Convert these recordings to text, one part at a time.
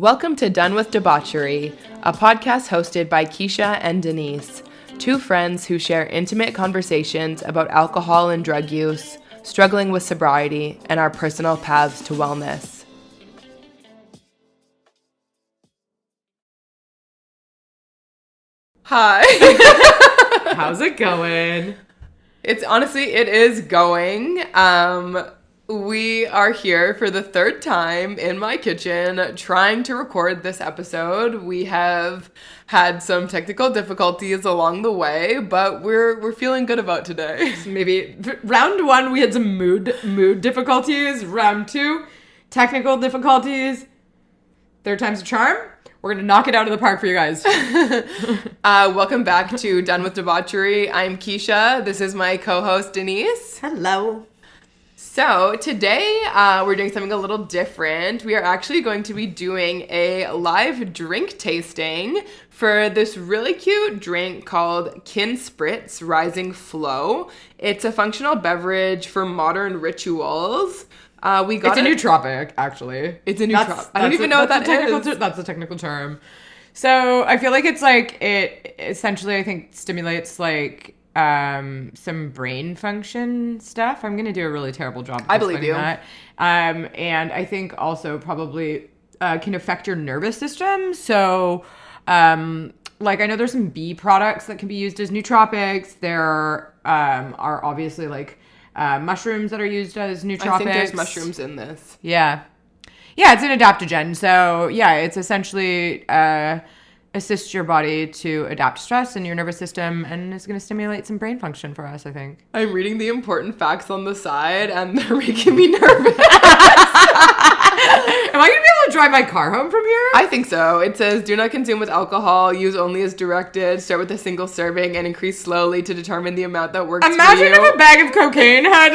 Welcome to Done with Debauchery, a podcast hosted by Keisha and Denise, two friends who share intimate conversations about alcohol and drug use, struggling with sobriety, and our personal paths to wellness. Hi. How's it going? It is going. We are here for the third time in my kitchen trying to record this episode. We have had some technical difficulties along the way, but we're feeling good about today. Maybe round one we had some mood difficulties. Round two, technical difficulties. Third time's a charm. We're gonna knock it out of the park for you guys. Welcome back to Done with Debauchery. I'm Keisha. This is my co-host Denise. Hello. So today we're doing something a little different. We are actually going to be doing a live drink tasting for this really cute drink called Kin Spritz Rising Flow. It's a functional beverage for modern rituals. It's a nootropic, actually. It's a nootropic. I don't even know what that is. That's a technical term. So I feel like it's like, it essentially, I think, stimulates like some brain function stuff. I'm going to do a really terrible job. I believe you. That. And I think also probably can affect your nervous system. So like I know there's some bee products that can be used as nootropics. There are obviously like mushrooms that are used as nootropics. I think there's mushrooms in this. Yeah. Yeah, it's an adaptogen. So yeah, it's essentially assists your body to adapt stress in your nervous system, and it's going to stimulate some brain function for us, I think. I'm reading the important facts on the side, and they're making me nervous. Am I going to be able to drive my car home from here? I think so. It says, do not consume with alcohol, use only as directed, start with a single serving, and increase slowly to determine the amount that works for you. Imagine if a bag of cocaine had...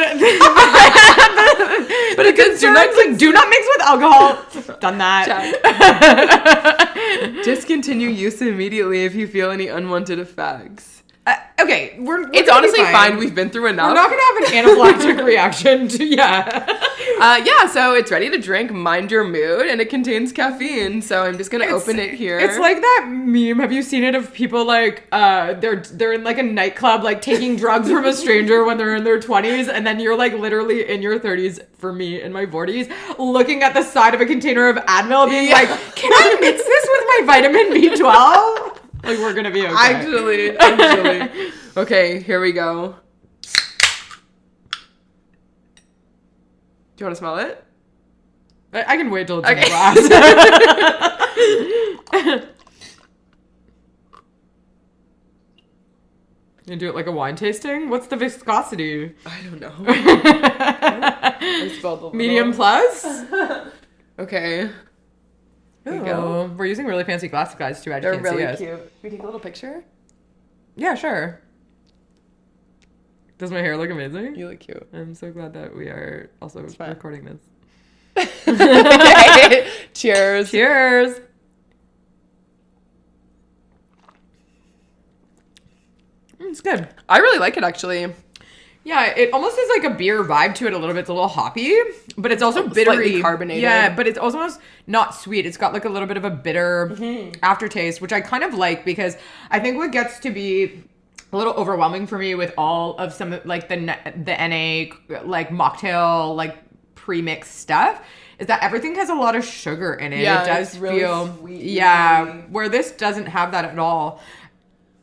But it says, do not mix with alcohol. Done that. Discontinue use immediately if you feel any unwanted effects. Okay, it's honestly fine. We've been through enough. We're not going to have an anaphylactic reaction to, so it's ready to drink, mind your mood, and it contains caffeine, so I'm just going to open it here. It's like that meme, have you seen it, of people like, they're in like a nightclub, like taking drugs from a stranger when they're in their 20s, and then you're like literally in your 30s, for me, in my 40s, looking at the side of a container of Advil, being like, can I mix this with my vitamin B12? Like, we're gonna be okay. Actually. Okay, here we go. Do you want to smell it? I can wait till it's in the glass. You do it like a wine tasting? What's the viscosity? I don't know. I spelled a little. Medium plus? Okay. There you go. We're using really fancy glasses, guys, too. They're really cute. Can we take a little picture? Yeah, sure. Does my hair look amazing? You look cute. I'm so glad that we are also recording this. Okay. Cheers. Cheers. It's good. I really like it, actually. Yeah, it almost has like a beer vibe to it a little bit. It's a little hoppy, but it's also bittery. Slightly carbonated. Yeah, but it's almost not sweet. It's got like a little bit of a bitter aftertaste, which I kind of like, because I think what gets to be a little overwhelming for me with all of some like the NA like mocktail like pre-mixed stuff is that everything has a lot of sugar in it. Yeah, it does really feel sweet. Yeah, where this doesn't have that at all.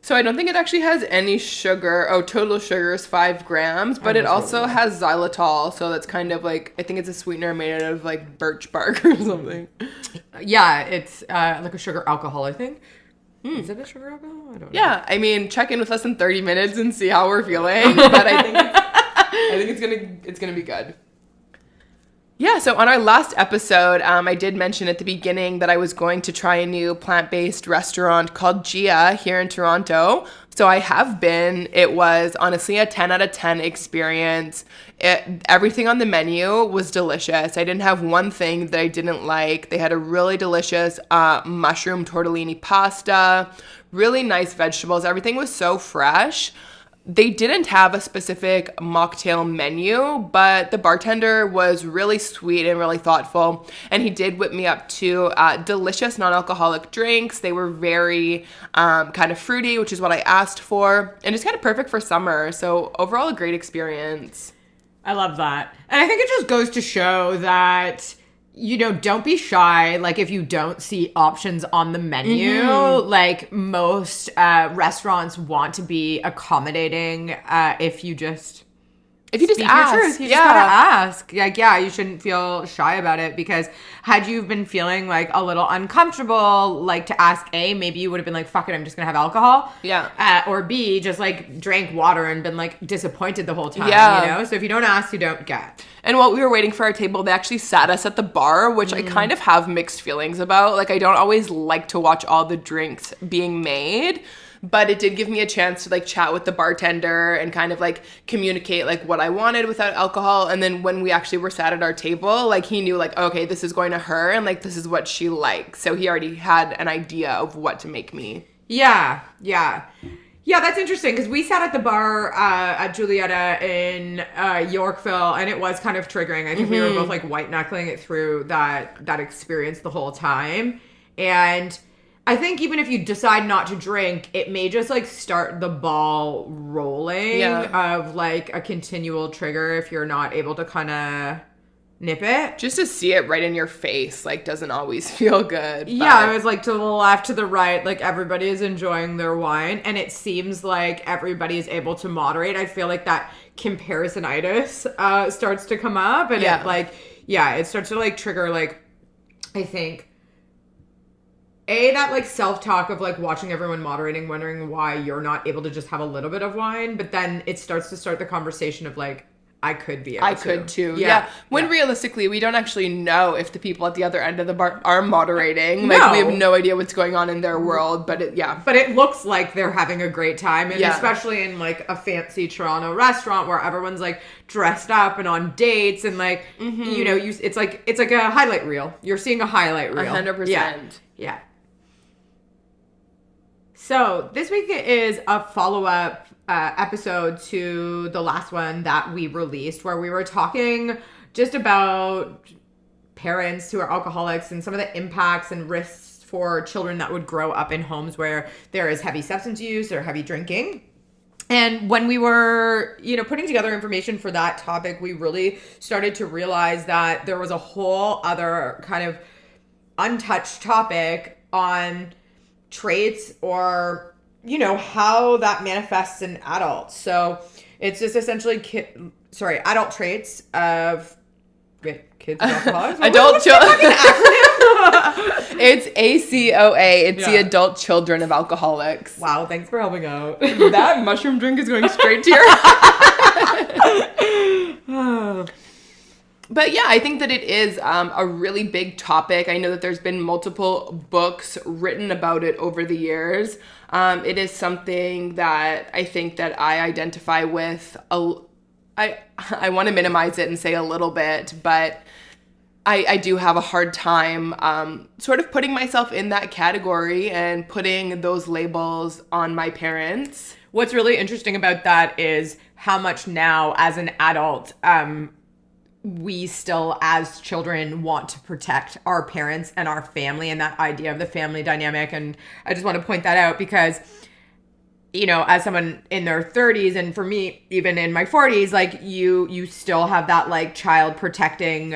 So I don't think it actually has any sugar. Oh, total sugar is 5 grams, but it also has xylitol. So that's kind of like, I think it's a sweetener made out of like birch bark or something. Yeah, it's like a sugar alcohol, I think. Is it a sugar alcohol? I don't know. Yeah, I mean, check in with us in 30 minutes and see how we're feeling. But I think it's gonna be good. Yeah, so on our last episode, I did mention at the beginning that I was going to try a new plant-based restaurant called Gia here in Toronto. So I have been. It was honestly a 10 out of 10 experience. Everything on the menu was delicious. I didn't have one thing that I didn't like. They had a really delicious mushroom tortellini pasta, really nice vegetables. Everything was so fresh. They didn't have a specific mocktail menu, but the bartender was really sweet and really thoughtful. And he did whip me up two delicious non-alcoholic drinks. They were very kind of fruity, which is what I asked for. And just kind of perfect for summer. So overall, a great experience. I love that. And I think it just goes to show that, you know, don't be shy. Like, if you don't see options on the menu, like most restaurants want to be accommodating. If you just speak ask, your truth, you just gotta ask. Like, yeah, you shouldn't feel shy about it, because had you been feeling like a little uncomfortable, like to ask A, maybe you would have been like, fuck it, I'm just gonna have alcohol. Yeah. Or B, just like drank water and been like disappointed the whole time. Yeah. You know? So if you don't ask, you don't get. And while we were waiting for our table, they actually sat us at the bar, which I kind of have mixed feelings about. Like, I don't always like to watch all the drinks being made, but it did give me a chance to like chat with the bartender and kind of like communicate like what I wanted without alcohol. And then when we actually were sat at our table, like he knew like, okay, this is going to her and like this is what she likes. So he already had an idea of what to make me. Yeah, that's interesting, because we sat at the bar at Julietta in Yorkville, and it was kind of triggering. I think we were both like white knuckling it through that experience the whole time. And I think even if you decide not to drink, it may just like start the ball rolling of like a continual trigger if you're not able to kind of nip it. Just to see it right in your face, like, doesn't always feel good. Yeah, it was like to the left, to the right, like everybody is enjoying their wine, and it seems like everybody is able to moderate. I feel like that comparisonitis starts to come up, and it starts to like trigger, like, I think, that like self-talk of like watching everyone moderating, wondering why you're not able to just have a little bit of wine, but then it starts to start the conversation of like, I could be able I could too. Yeah. When realistically, we don't actually know if the people at the other end of the bar are moderating. Like, we have no idea what's going on in their world, but it looks like they're having a great time. And especially in like a fancy Toronto restaurant where everyone's like dressed up and on dates and like, you know, it's like a highlight reel. You're seeing a highlight reel. 100%. Yeah. So this week is a follow-up episode to the last one that we released, where we were talking just about parents who are alcoholics and some of the impacts and risks for children that would grow up in homes where there is heavy substance use or heavy drinking. And when we were, you know, putting together information for that topic, we really started to realize that there was a whole other kind of untouched topic on traits, or, you know, how that manifests in adults. So it's just essentially adult traits of kids with alcoholics. Adult children. It's ACOA. It's the adult children of alcoholics. Wow, thanks for helping out. That mushroom drink is going straight to your head. But yeah, I think that it is a really big topic. I know that there's been multiple books written about it over the years. It is something that I think that I identify with. I want to minimize it and say a little bit, but I do have a hard time sort of putting myself in that category and putting those labels on my parents. What's really interesting about that is how much now as an adult, we still, as children, want to protect our parents and our family and that idea of the family dynamic. And I just want to point that out because, you know, as someone in their 30s, and for me, even in my 40s, like you still have that like child protecting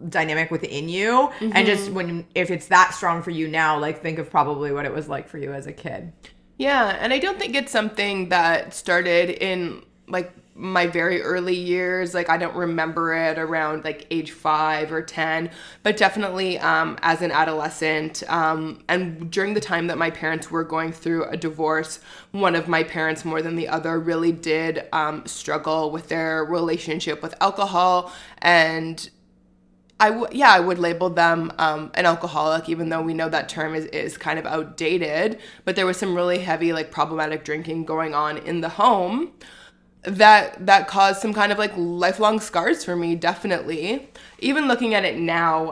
dynamic within you. Mm-hmm. And just if it's that strong for you now, like think of probably what it was like for you as a kid. Yeah. And I don't think it's something that started in like my very early years. Like I don't remember it around like age 5 or 10, but definitely as an adolescent and during the time that my parents were going through a divorce, one of my parents more than the other really did struggle with their relationship with alcohol, and I would label them an alcoholic, even though we know that term is kind of outdated. But there was some really heavy like problematic drinking going on in the home that caused some kind of like lifelong scars for me, definitely. Even looking at it now,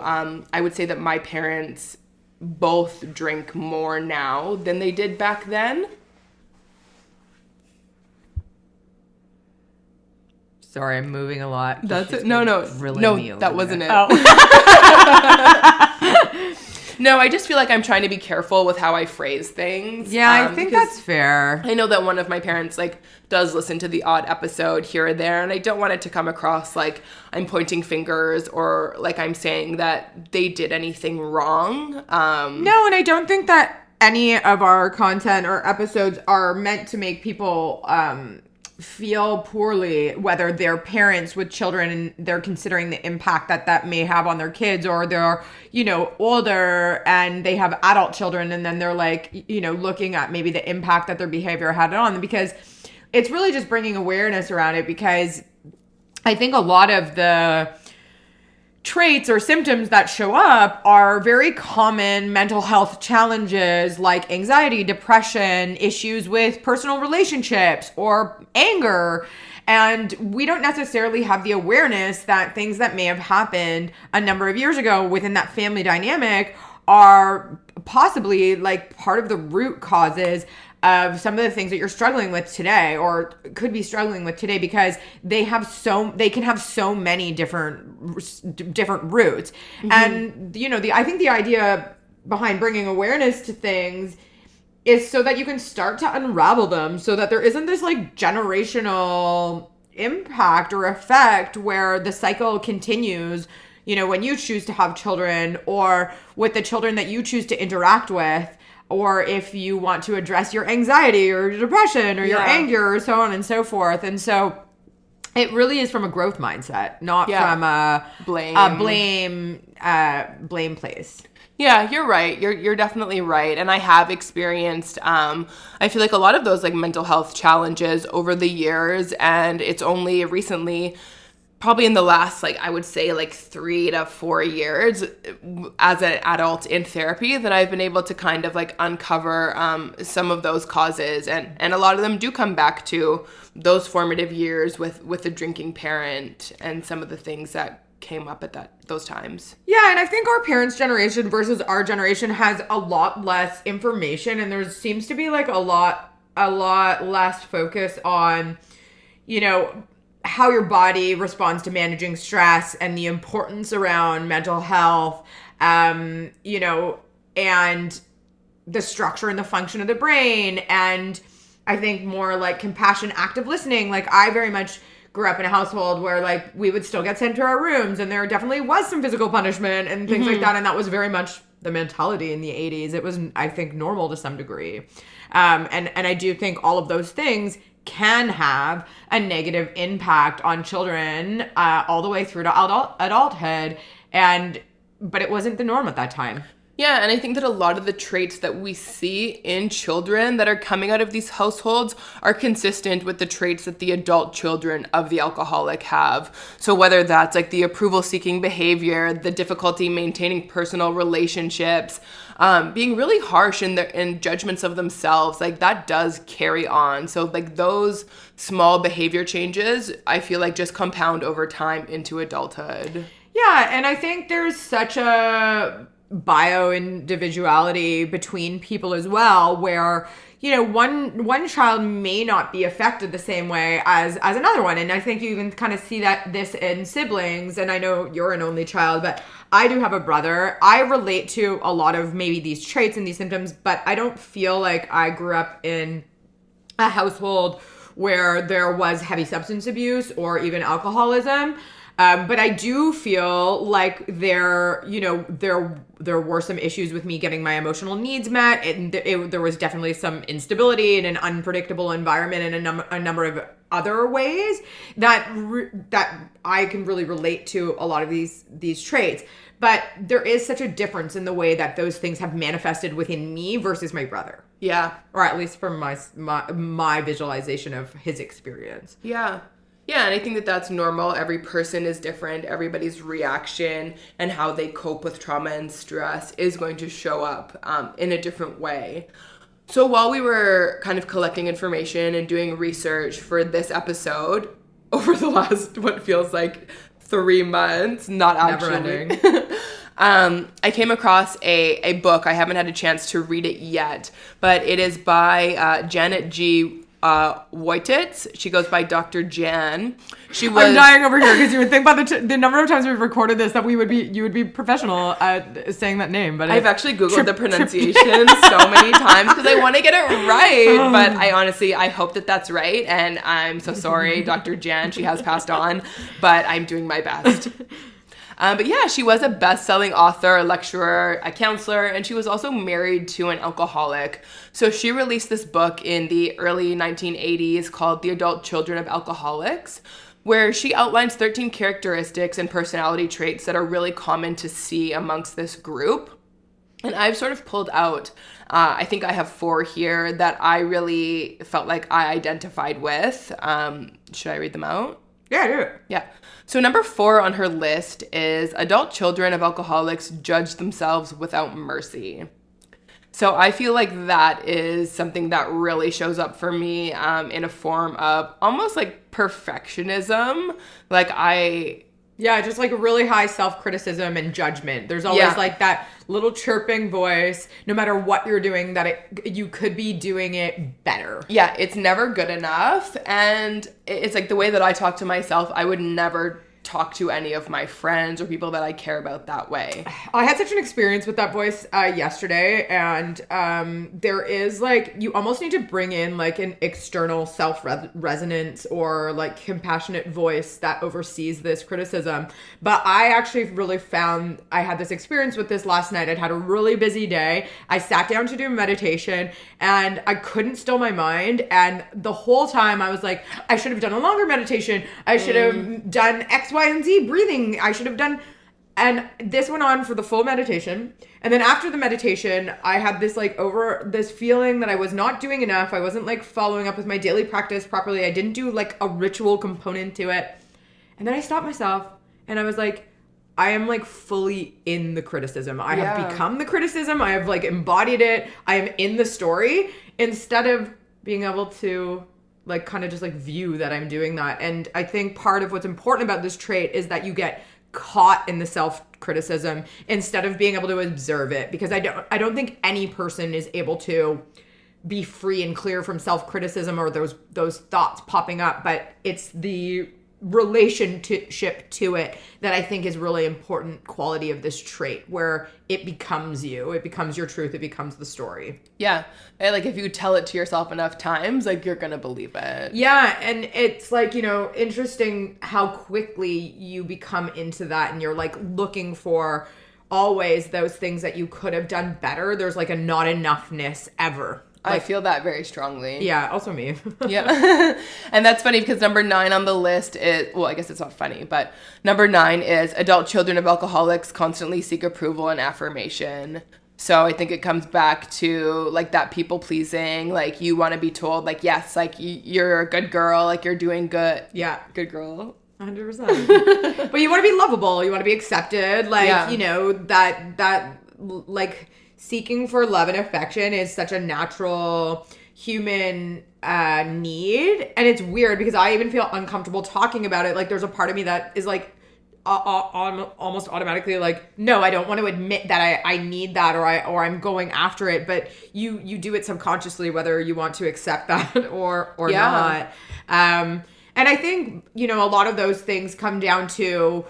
I would say that my parents both drink more now than they did back then. Sorry, I'm moving a lot. That's it. No, that wasn't it. Oh. No, I just feel like I'm trying to be careful with how I phrase things. Yeah, I think that's fair. I know that one of my parents, like, does listen to the odd episode here or there, and I don't want it to come across like I'm pointing fingers or like I'm saying that they did anything wrong. No, and I don't think that any of our content or episodes are meant to make people feel poorly, whether they're parents with children and they're considering the impact that may have on their kids, or they're, older and they have adult children and then they're like, looking at maybe the impact that their behavior had on them, because it's really just bringing awareness around it. Because I think a lot of the traits or symptoms that show up are very common mental health challenges like anxiety, depression, issues with personal relationships, or anger. And we don't necessarily have the awareness that things that may have happened a number of years ago within that family dynamic are possibly like part of the root causes of some of the things that you're struggling with today, or could be struggling with today, because they can have so many different roots. Mm-hmm. And I think the idea behind bringing awareness to things is so that you can start to unravel them, so that there isn't this like generational impact or effect where the cycle continues, when you choose to have children, or with the children that you choose to interact with, or if you want to address your anxiety or your depression or your anger, or so on and so forth. And so it really is from a growth mindset, not from a blame place. Yeah, you're right. You're definitely right. And I have experienced, I feel like a lot of those like mental health challenges over the years, and it's only recently, probably in the last, like, I would say like 3 to 4 years as an adult in therapy, that I've been able to kind of like uncover some of those causes. And a lot of them do come back to those formative years with a drinking parent and some of the things that came up at those times. Yeah, and I think our parents' generation versus our generation has a lot less information, and there seems to be like a lot less focus on, how your body responds to managing stress and the importance around mental health, and the structure and the function of the brain. And I think more like compassion, active listening. Like, I very much grew up in a household where like we would still get sent to our rooms, and there definitely was some physical punishment and things like that. And that was very much the mentality in the 80s. It was, I think, normal to some degree. And I do think all of those things can have a negative impact on children all the way through to adulthood. But it wasn't the norm at that time. Yeah, and I think that a lot of the traits that we see in children that are coming out of these households are consistent with the traits that the adult children of the alcoholic have. So whether that's like the approval-seeking behavior, the difficulty maintaining personal relationships, being really harsh in judgments of themselves, like that does carry on. So like those small behavior changes, I feel like just compound over time into adulthood. Yeah, and I think there's such a bio-individuality between people as well, where one child may not be affected the same way as another one. And I think you even kind of see this in siblings. And I know you're an only child, but I do have a brother. I relate to a lot of maybe these traits and these symptoms, but I don't feel like I grew up in a household where there was heavy substance abuse or even alcoholism. But I do feel like there were some issues with me getting my emotional needs met, and there was definitely some instability in an unpredictable environment in a number of other ways that I can really relate to a lot of these traits. But there is such a difference in the way that those things have manifested within me versus my brother. Yeah. Or at least from my visualization of his experience. Yeah. Yeah, and I think that that's normal. Every person is different. Everybody's reaction and how they cope with trauma and stress is going to show up in a different way. So while we were kind of collecting information and doing research for this episode over the last, what feels like 3 months, not actually. Never ending. I came across a book. I haven't had a chance to read it yet, but it is by Janet G. Wojtitz. She goes by Dr. Jan. I'm dying over here because you would think about the number of times we've recorded this that you would be professional at saying that name. But I've actually Googled the pronunciation so many times because I want to get it right. But I hope that that's right. And I'm so sorry, Dr. Jan. She has passed on, but I'm doing my best. But yeah, she was a best-selling author, a lecturer, a counselor, and she was also married to an alcoholic. So she released this book in the early 1980s called The Adult Children of Alcoholics, where she outlines 13 characteristics and personality traits that are really common to see amongst this group. And I've sort of pulled out, I think I have 4 here that I really felt like I identified with. Should I read them out? Yeah, do it. Yeah. So number 4 on her list is adult children of alcoholics judge themselves without mercy. So I feel like that is something that really shows up for me in a form of almost like perfectionism. Yeah, just like really high self-criticism and judgment. There's always like that little chirping voice, no matter what you're doing, that you could be doing it better. Yeah, it's never good enough. And it's like the way that I talk to myself, I would never talk to any of my friends or people that I care about that way. I had such an experience with that voice yesterday, and there is like, you almost need to bring in like an external self-resonance or like compassionate voice that oversees this criticism. But I actually really found I had this experience with this last night. I'd had a really busy day. I sat down to do meditation and I couldn't still my mind, and the whole time I was like, I should have done a longer meditation. I should have done X, Y, and Z breathing. I should have done, and this went on for the full meditation. And then after the meditation, I had this feeling that I was not doing enough. I wasn't like following up with my daily practice properly. I didn't do like a ritual component to it. And then I stopped myself and I was like, I am like fully in the criticism. I have become the criticism. I have like embodied it. I am in the story instead of being able to like kind of just like view that I'm doing that. And I think part of what's important about this trait is that you get caught in the self-criticism instead of being able to observe it, because I don't think any person is able to be free and clear from self-criticism or those thoughts popping up, but it's the relationship to it that I think is really important quality of this trait, where it becomes you, it becomes your truth, it becomes the story. Yeah. And like if you tell it to yourself enough times, like you're gonna believe it. Yeah. And it's like, interesting how quickly you become into that, and you're like looking for always those things that you could have done better. There's like a not enoughness ever. I feel that very strongly. Yeah, also me. Yeah. And that's funny because number 9 on the list is, well, I guess it's not funny, but number 9 is adult children of alcoholics constantly seek approval and affirmation. So I think it comes back to like that people pleasing, like you want to be told like, yes, like you're a good girl, like you're doing good. Yeah. Good girl. 100%. But you want to be lovable. You want to be accepted. Like, that like seeking for love and affection is such a natural human need. And it's weird because I even feel uncomfortable talking about it. Like there's a part of me that is like almost automatically like, no, I don't want to admit that I need that or I'm going after it. But you do it subconsciously, whether you want to accept that or not. And I think, a lot of those things come down to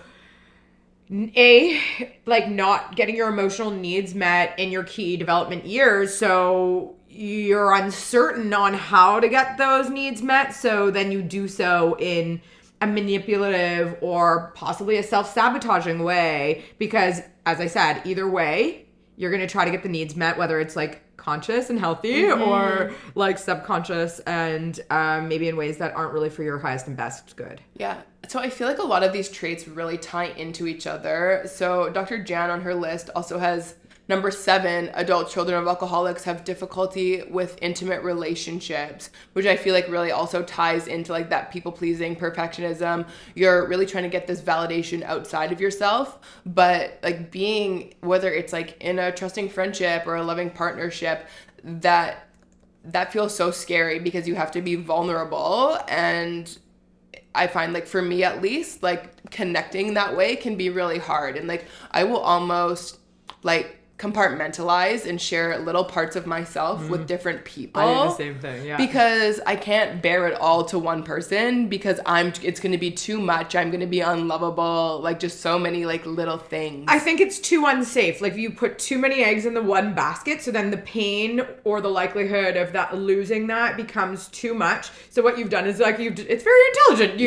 like not getting your emotional needs met in your key development years. So you're uncertain on how to get those needs met. So then you do so in a manipulative or possibly a self-sabotaging way, because as I said, either way, you're going to try to get the needs met, whether it's like conscious and healthy or like subconscious and maybe in ways that aren't really for your highest and best good. Yeah. So I feel like a lot of these traits really tie into each other. So Dr. Jan on her list also has number 7, adult children of alcoholics have difficulty with intimate relationships, which I feel like really also ties into like that people-pleasing perfectionism. You're really trying to get this validation outside of yourself, but like being, whether it's like in a trusting friendship or a loving partnership, that feels so scary because you have to be vulnerable. And I find like for me at least, like connecting that way can be really hard. And like I will almost like compartmentalize and share little parts of myself with different people. I do the same thing, yeah. Because I can't bear it all to one person because it's going to be too much. I'm going to be unlovable. Like, just so many, like, little things. I think it's too unsafe. Like, you put too many eggs in the one basket, so then the pain or the likelihood of that losing that becomes too much. So what you've done is, like, it's very intelligent.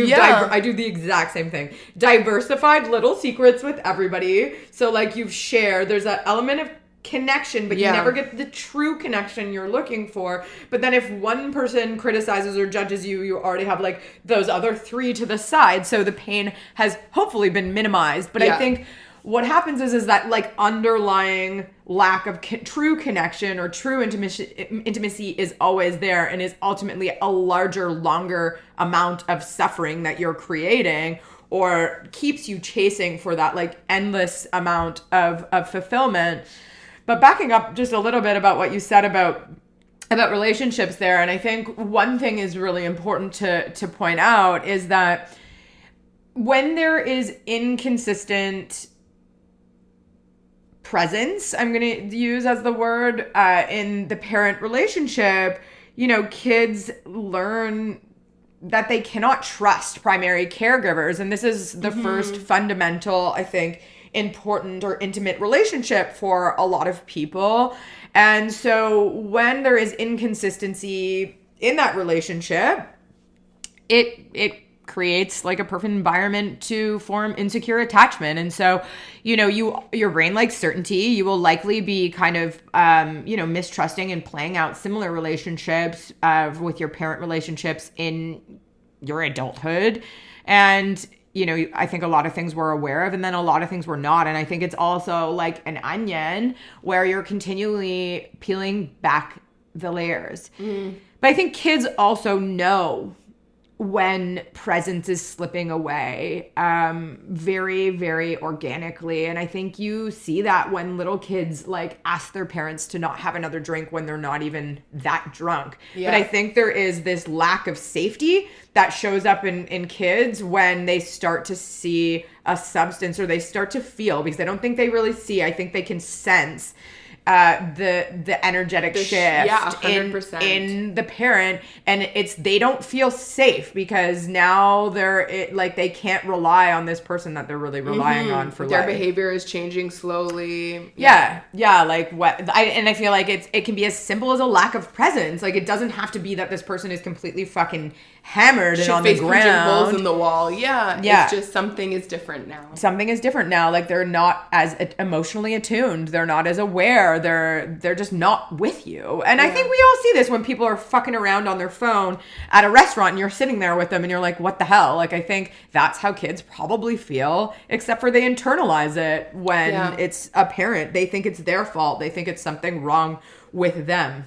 I do the exact same thing. Diversified little secrets with everybody. So, like, you've shared, there's that element of connection, but you never get the true connection you're looking for. But then if one person criticizes or judges you, you already have, like, those other 3 to the side. So the pain has hopefully been minimized. But I think what happens is that, like, underlying lack of true connection or true intimacy is always there and is ultimately a larger, longer amount of suffering that you're creating, or keeps you chasing for that, like, endless amount of fulfillment. But backing up just a little bit about what you said about relationships there, and I think one thing is really important to point out is that when there is inconsistent presence, I'm going to use as the word, in the parent relationship, you know, kids learn that they cannot trust primary caregivers. And this is the first fundamental, I think, important or intimate relationship for a lot of people. And so when there is inconsistency in that relationship, it creates, like, a perfect environment to form insecure attachment. And so, you know, your brain likes certainty. You will likely be kind of, mistrusting and playing out similar relationships with your parent relationships in your adulthood. And, you know, I think a lot of things we're aware of, and then a lot of things we're not. And I think it's also like an onion where you're continually peeling back the layers. But I think kids also know when presence is slipping away, very, very organically. And I think you see that when little kids, like, ask their parents to not have another drink when they're not even that drunk. But I think there is this lack of safety that shows up in kids when they start to see a substance, or they start to feel, because I don't think they really see, I think they can sense the energetic shift 100%. in the parent, and they don't feel safe because now they can't rely on this person that they're really relying on for their life. behavior is changing slowly. I feel like it can be as simple as a lack of presence. Like, it doesn't have to be that this person is completely fucking hammered and on the ground, holes in the wall. It's just something is different now. Like, they're not as emotionally attuned, they're not as aware, they're just not with you. And I think we all see this when people are fucking around on their phone at a restaurant and you're sitting there with them and you're like, what the hell? Like, I think that's how kids probably feel, except for they internalize it when it's a parent. They think it's their fault, they think it's something wrong with them.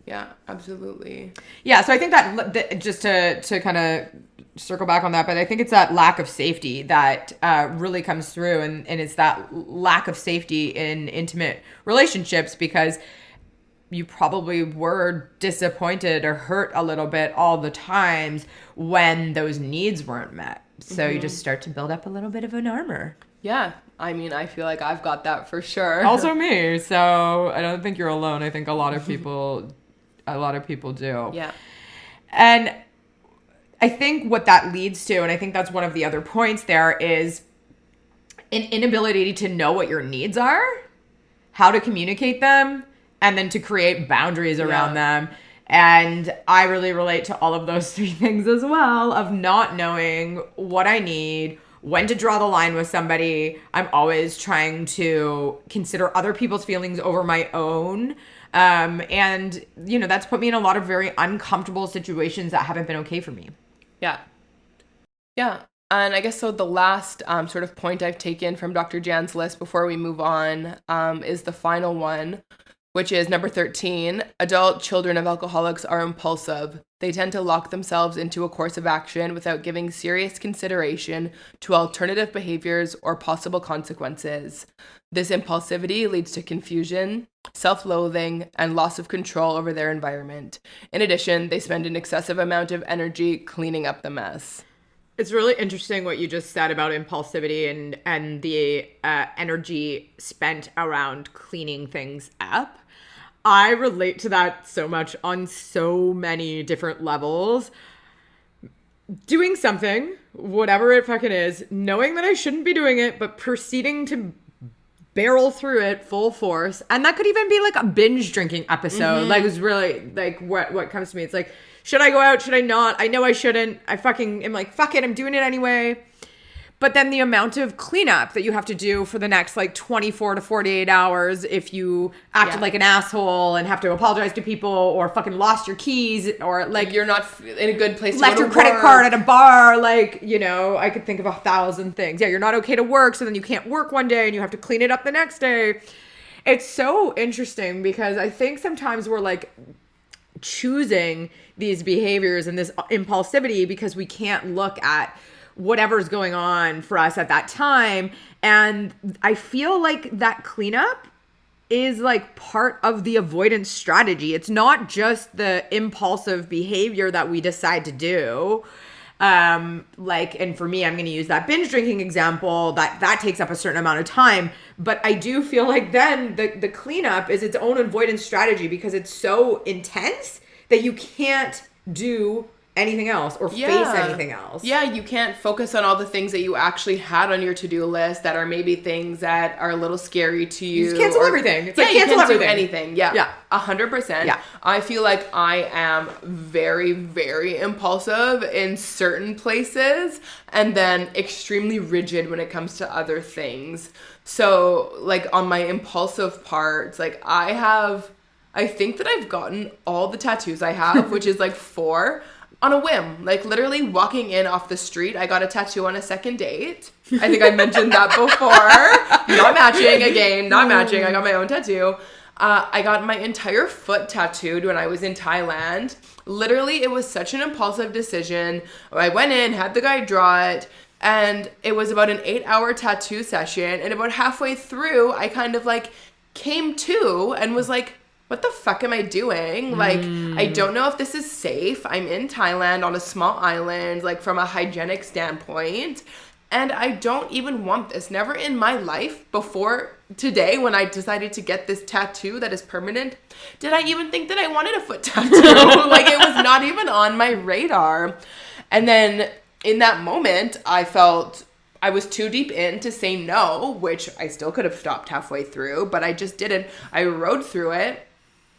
Yeah, absolutely. Yeah, so I think that just to kind of circle back on that, but I think it's that lack of safety that really comes through, and it's that lack of safety in intimate relationships, because you probably were disappointed or hurt a little bit all the times when those needs weren't met. So you just start to build up a little bit of an armor. Yeah. I mean, I feel like I've got that for sure. Also me. So I don't think you're alone. I think a lot of people do. Yeah. And I think what that leads to, and I think that's one of the other points there, is an inability to know what your needs are, how to communicate them, and then to create boundaries around them. And I really relate to all of those 3 things as well, of not knowing what I need, when to draw the line with somebody. I'm always trying to consider other people's feelings over my own. And, you know, that's put me in a lot of very uncomfortable situations that haven't been okay for me. Yeah. Yeah. And I guess so the last sort of point I've taken from Dr. Jan's list before we move on is the final one, which is number 13. Adult children of alcoholics are impulsive. They tend to lock themselves into a course of action without giving serious consideration to alternative behaviors or possible consequences. This impulsivity leads to confusion, self-loathing, and loss of control over their environment. In addition, they spend an excessive amount of energy cleaning up the mess. It's really interesting what you just said about impulsivity and the energy spent around cleaning things up. I relate to that so much on so many different levels. Doing something, whatever it fucking is, knowing that I shouldn't be doing it, but proceeding to barrel through it full force. And that could even be like a binge drinking episode. Like, it's really like what comes to me. It's like, should I go out? Should I not? I know I shouldn't. I fucking am like, fuck it, I'm doing it anyway. But then the amount of cleanup that you have to do for the next like 24 to 48 hours if you acted like an asshole and have to apologize to people or fucking lost your keys or like you're not in a good place to left go your to credit work. card at a bar. Like, you know, I could think of 1,000 things. Yeah, you're not okay to work, so then you can't work one day and you have to clean it up the next day. It's so interesting because I think sometimes we're like choosing these behaviors and this impulsivity because we can't look at whatever's going on for us at that time. And I feel like that cleanup is like part of the avoidance strategy. It's not just the impulsive behavior that we decide to do. Like, and for me, I'm going to use that binge drinking example that takes up a certain amount of time. But I do feel like then the cleanup is its own avoidance strategy because it's so intense that you can't do anything else or face anything else. Yeah, you can't focus on all the things that you actually had on your to-do list that are maybe things that are a little scary to you. You just cancel everything. It's like you cancel can't everything. do anything. Yeah. 100%. Yeah. I feel like I am very, very impulsive in certain places and then extremely rigid when it comes to other things. So like on my impulsive parts, like I think that I've gotten all the tattoos I have, which is like 4, on a whim. Like literally walking in off the street, I got a tattoo on a second date. I think I mentioned that before. Not matching again, not matching. I got my own tattoo. I got my entire foot tattooed when I was in Thailand. Literally, it was such an impulsive decision. I went in, had the guy draw it, and it was about an 8-hour tattoo session. And about halfway through, I kind of like came to and was like, what the fuck am I doing? Like, I don't know if this is safe. I'm in Thailand on a small island, like from a hygienic standpoint. And I don't even want this. Never in my life before today when I decided to get this tattoo that is permanent, did I even think that I wanted a foot tattoo. Like, it was not even on my radar. And then in that moment, I felt I was too deep in to say no, which I still could have stopped halfway through, but I just didn't. I rode through it.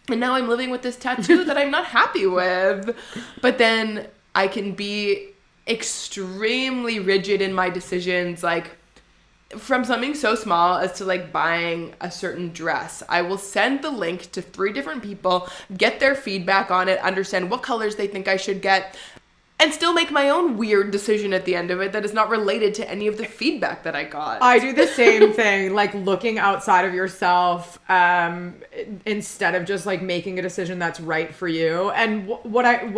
And now I'm living with this tattoo that I'm not happy with. But then I can be extremely rigid in my decisions, like from something so small as to like buying a certain dress. I will send the link to 3 different people, get their feedback on it, understand what colors they think I should get, and still make my own weird decision at the end of it that is not related to any of the feedback that I got. I do the same thing, like looking outside of yourself instead of just like making a decision that's right for you. And my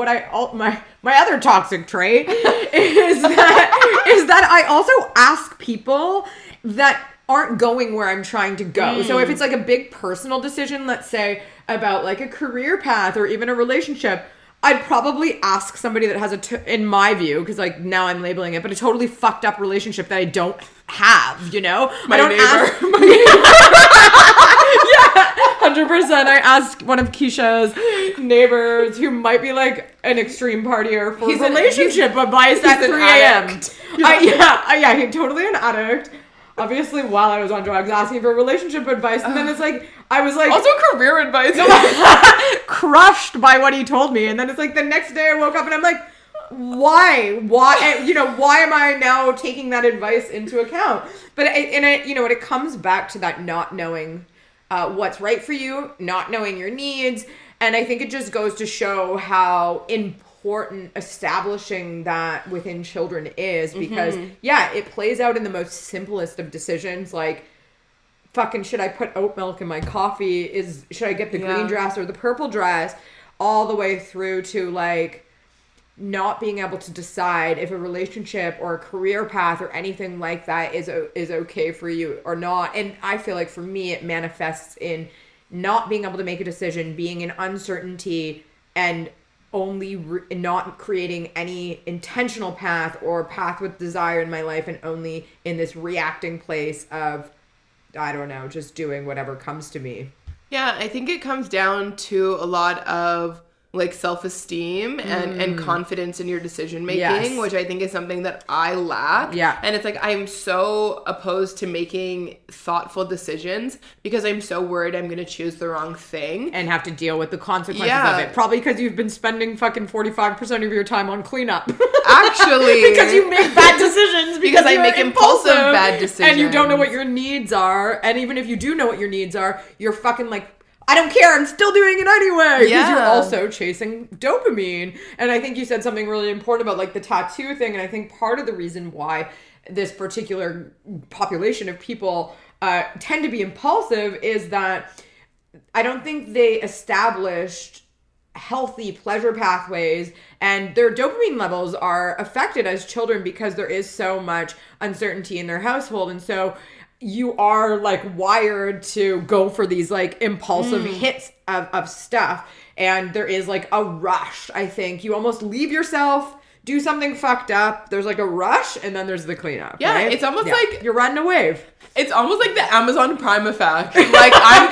other toxic trait is that I also ask people that aren't going where I'm trying to go. So if it's like a big personal decision, let's say about like a career path or even a relationship, I'd probably ask somebody that has in my view, because like now I'm labeling it, but a totally fucked up relationship that I don't have, you know? My I don't neighbor. Yeah, 100%. I asked one of Keisha's neighbors who might be like an extreme partier for relationship advice at 3 a.m. Yeah, he's totally an addict. Obviously, while I was on drugs, asking for relationship advice, and then it's like, I was like... Also career advice. crushed by what he told me, and then it's like the next day I woke up and I'm like, why, you know, why am I now taking that advice into account? But you know what, it comes back to that not knowing what's right for you, not knowing your needs, and I think it just goes to show how important establishing that within children is, because it plays out in the most simplest of decisions, like fucking should I put oat milk in my coffee, should I get the green dress or the purple dress, all the way through to like not being able to decide if a relationship or a career path or anything like that is okay for you or not. And I feel like for me it manifests in not being able to make a decision, being in uncertainty, and only not creating any intentional path or path with desire in my life, and only in this reacting place of, I don't know, just doing whatever comes to me. Yeah, I think it comes down to a lot of like self-esteem and confidence in your decision making, Yes. which I think is something that I lack. Yeah. And it's like I'm so opposed to making thoughtful decisions because I'm so worried I'm going to choose the wrong thing. And have to deal with the consequences Yeah. of it. Probably because you've been spending fucking 45% of your time on cleanup. Actually. Because you make bad decisions. Because I you're make impulsive bad And you don't know what decisions. your needs are. And even if you do know what your needs are, you're fucking like, I don't care, I'm still doing it anyway. Because you're also chasing dopamine. And I think you said something really important about like the tattoo thing. And I think part of the reason why this particular population of people tend to be impulsive is that I don't think they established healthy pleasure pathways, and their dopamine levels are affected as children because there is so much uncertainty in their household. And so you are like wired to go for these like impulsive hits of stuff. And there is like a rush. I think you almost leave yourself, do something fucked up. There's like a rush, and then there's the cleanup. Yeah, right? it's almost like you're riding a wave. It's almost like the Amazon Prime effect. Like I'm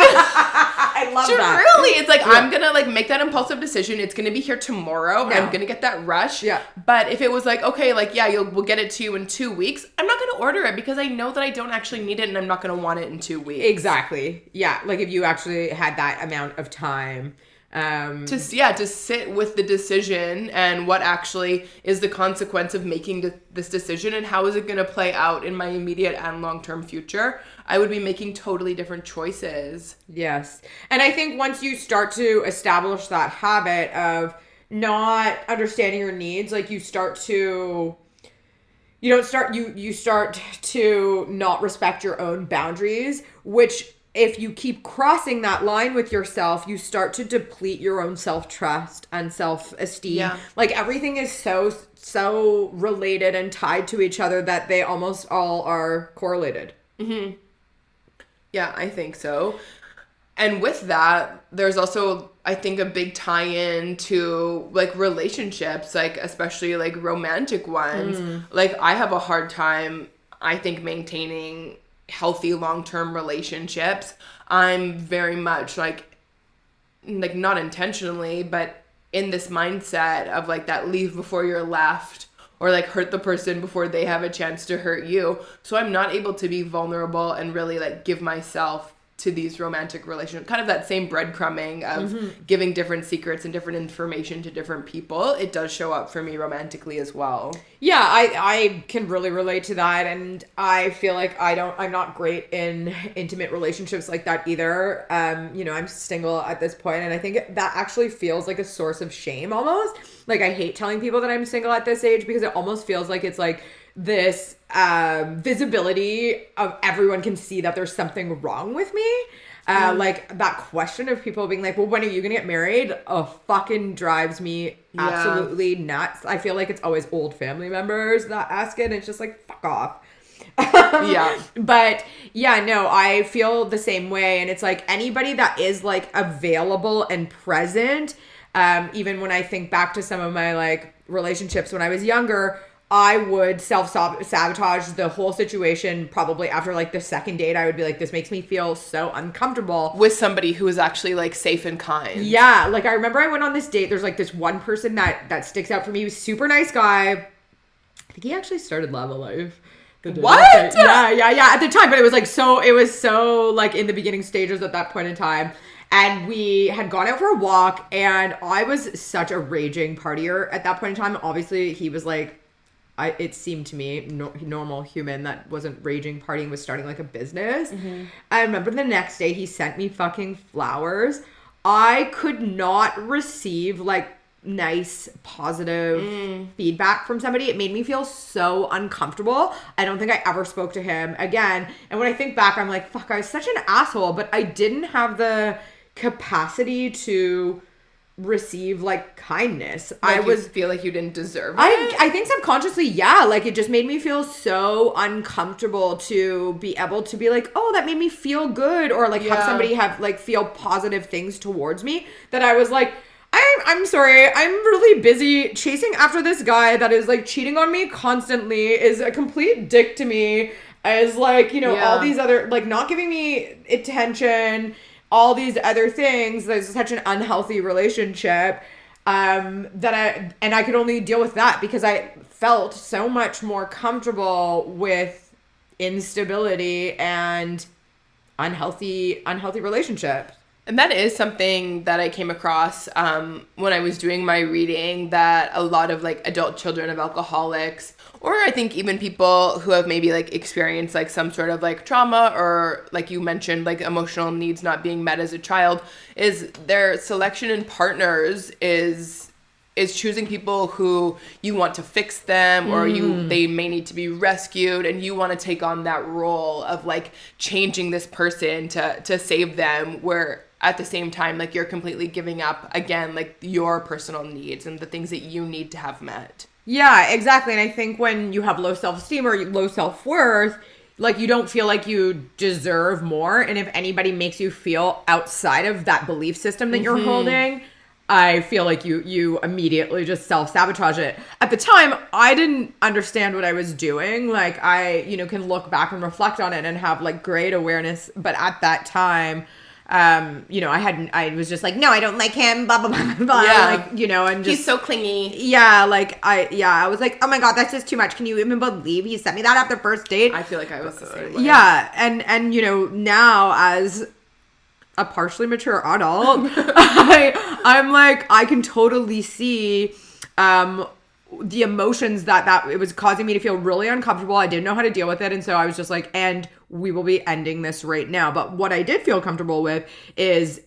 I love that. Truly, it's like I'm gonna like make that impulsive decision. It's gonna be here tomorrow. Yeah. I'm gonna get that rush. Yeah. But if it was like, okay, like yeah, we'll get it to you in 2 weeks, I'm not gonna order it because I know that I don't actually need it and I'm not gonna want it in 2 weeks. Exactly. Yeah. Like if you actually had that amount of time. To sit with the decision and what actually is the consequence of making this decision and how is it going to play out in my immediate and long-term future, I would be making totally different choices. Yes. And I think once you start to establish that habit of not understanding your needs, like you start to not respect your own boundaries, which if you keep crossing that line with yourself, you start to deplete your own self-trust and self-esteem. Yeah. Like everything is so related and tied to each other that they almost all are correlated. Mm-hmm. Yeah, I think so. And with that, there's also, I think, a big tie-in to like relationships, like especially like romantic ones. Like I have a hard time, I think, maintaining healthy long-term relationships. I'm very much like not intentionally, but in this mindset of like that leave before you're left, or like hurt the person before they have a chance to hurt you. So I'm not able to be vulnerable and really like give myself to these romantic relationships. Kind of that same breadcrumbing of giving different secrets and different information to different people. It does show up for me romantically as well. Yeah, I can really relate to that, and I feel like I'm not great in intimate relationships like that either. I'm single at this point, and I think that actually feels like a source of shame almost. Like I hate telling people that I'm single at this age because it almost feels like it's like this visibility of everyone can see that there's something wrong with me. Like that question of people being like, well, when are you gonna get married? Fucking drives me absolutely nuts. I feel like it's always old family members that ask it, and it's just like, fuck off. Yeah. But yeah, no, I feel the same way. And it's like anybody that is like available and present, even when I think back to some of my like relationships when I was younger, I would self-sabotage the whole situation. Probably after like the second date, I would be like, this makes me feel so uncomfortable. With somebody who is actually like safe and kind. Yeah. Like I remember I went on this date. There's like this one person that sticks out for me. He was a super nice guy. I think he actually started Lava Life. What? Yeah. At the time, but it was so like in the beginning stages at that point in time. And we had gone out for a walk, and I was such a raging partier at that point in time. Obviously, he was like, it seemed to me, normal human that wasn't raging, partying, was starting like a business. I remember the next day he sent me fucking flowers. I could not receive like nice, positive feedback from somebody. It made me feel so uncomfortable. I don't think I ever spoke to him again. And when I think back, I'm like, fuck, I was such an asshole, but I didn't have the capacity to receive like kindness. Like I feel like you didn't deserve it. I think subconsciously, yeah, like it just made me feel so uncomfortable to be able to be like, oh, that made me feel good, or like have somebody have like feel positive things towards me, that I was like, I'm sorry. I'm really busy chasing after this guy that is like cheating on me constantly, is a complete dick to me, is like, you know, all these other, like, not giving me attention, all these other things. There's such an unhealthy relationship that I could only deal with that because I felt so much more comfortable with instability and unhealthy relationships. And that is something that I came across when I was doing my reading, that a lot of like adult children of alcoholics, or I think even people who have maybe like experienced like some sort of like trauma, or like you mentioned, like emotional needs not being met as a child, is their selection in partners is choosing people who you want to fix them, or they may need to be rescued, and you want to take on that role of like changing this person to save them, where at the same time, like, you're completely giving up, again, like, your personal needs and the things that you need to have met. Yeah, exactly. And I think when you have low self-esteem or low self-worth, like, you don't feel like you deserve more. And if anybody makes you feel outside of that belief system that you're holding, I feel like you immediately just self-sabotage it. At the time, I didn't understand what I was doing. Like, I, you know, can look back and reflect on it and have, like, great awareness. But at that time, you know, I was just like, no, I don't like him, blah, blah, blah, blah. Yeah. Like, you know, and just. He's so clingy. Yeah, like, I was like, oh my God, that's just too much. Can you even believe he sent me that after first date? I feel like I was the same way. Yeah, and you know, now as a partially mature adult, I'm like, I can totally see the emotions that it was causing me to feel really uncomfortable. I didn't know how to deal with it, and so I was just like, and we will be ending this right now. But what I did feel comfortable with is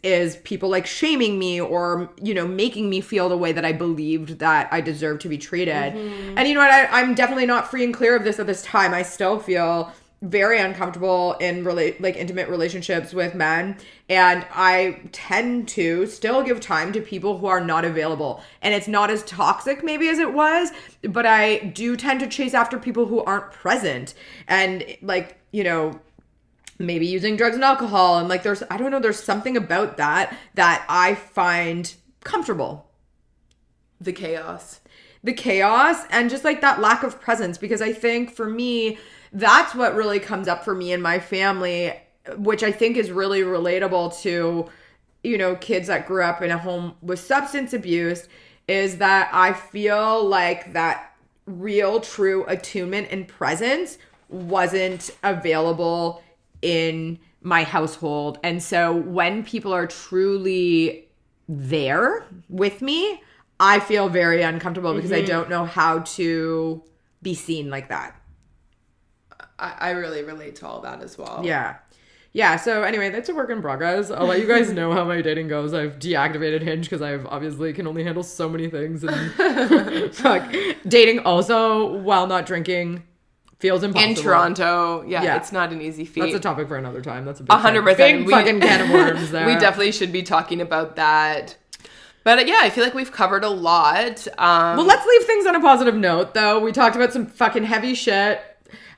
people like shaming me, or, you know, making me feel the way that I believed that I deserved to be treated. And you know what, I'm definitely not free and clear of this at this time. I still feel very uncomfortable in intimate relationships with men, and I tend to still give time to people who are not available. And it's not as toxic maybe as it was, but I do tend to chase after people who aren't present, and, like, you know, maybe using drugs and alcohol, and like there's something about that I find comfortable. The chaos And just like that lack of presence, because I think for me, that's what really comes up for me and my family, which I think is really relatable to, you know, kids that grew up in a home with substance abuse, is that I feel like that real, true attunement and presence wasn't available in my household. And so when people are truly there with me, I feel very uncomfortable because I don't know how to be seen like that. I really relate to all that as well. Yeah, so anyway, that's a work in progress. I'll let you guys know how my dating goes. I've deactivated Hinge because I've obviously can only handle so many things. And fuck, dating also while not drinking feels impossible. In Toronto, yeah, it's not an easy feat. That's a topic for another time. That's a big 100%. Big fucking can of worms there. We definitely should be talking about that. But yeah, I feel like we've covered a lot. Well, let's leave things on a positive note, though. We talked about some fucking heavy shit.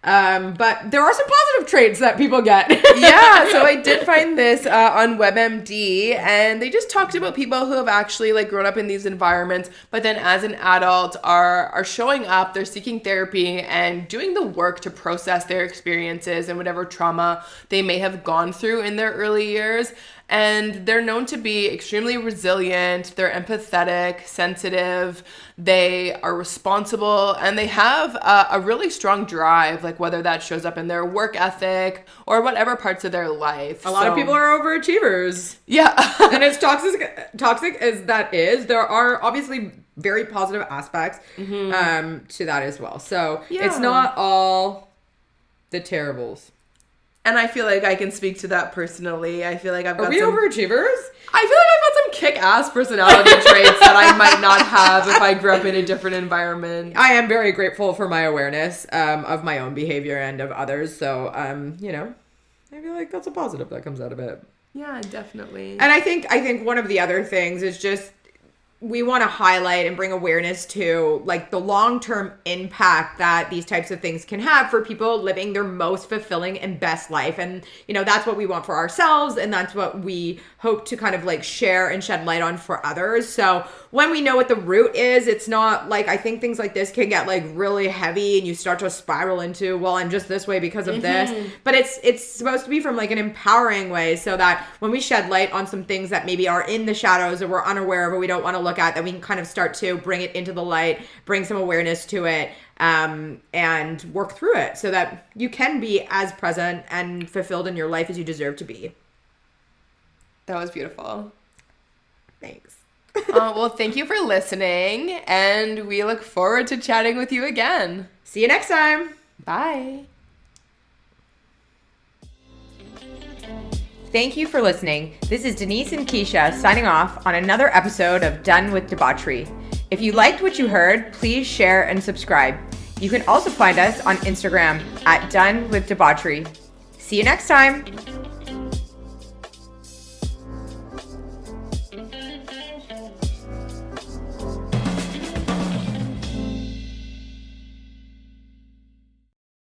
But there are some positive traits that people get. Yeah, so I did find this on WebMD, and they just talked about people who have actually like grown up in these environments, but then as an adult are showing up, they're seeking therapy and doing the work to process their experiences and whatever trauma they may have gone through in their early years. And they're known to be extremely resilient, they're empathetic, sensitive, they are responsible, and they have a really strong drive, like whether that shows up in their work ethic or whatever parts of their life. A lot of people are overachievers. Yeah. And as toxic as that is, there are obviously very positive aspects to that as well. So it's not all the terribles. And I feel like I can speak to that personally. I feel like I've got overachievers? I feel like I've got some kick-ass personality traits that I might not have if I grew up in a different environment. I am very grateful for my awareness of my own behavior and of others. So, you know, I feel like that's a positive that comes out of it. Yeah, definitely. And I think one of the other things is just we want to highlight and bring awareness to like the long-term impact that these types of things can have for people living their most fulfilling and best life. And, you know, that's what we want for ourselves. And that's what we hope to kind of like share and shed light on for others. So when we know what the root is, it's not like, I think things like this can get like really heavy and you start to spiral into, well, I'm just this way because of this. But it's supposed to be from like an empowering way, so that when we shed light on some things that maybe are in the shadows or we're unaware of or we don't want to look at, that we can kind of start to bring it into the light, bring some awareness to it, and work through it so that you can be as present and fulfilled in your life as you deserve to be. That was beautiful. Thanks. Well, thank you for listening, and we look forward to chatting with you again. See you next time. Bye. Thank you for listening. This is Denise and Keisha signing off on another episode of Done with Debauchery. If you liked what you heard, please share and subscribe. You can also find us on Instagram at Done with Debauchery. See you next time.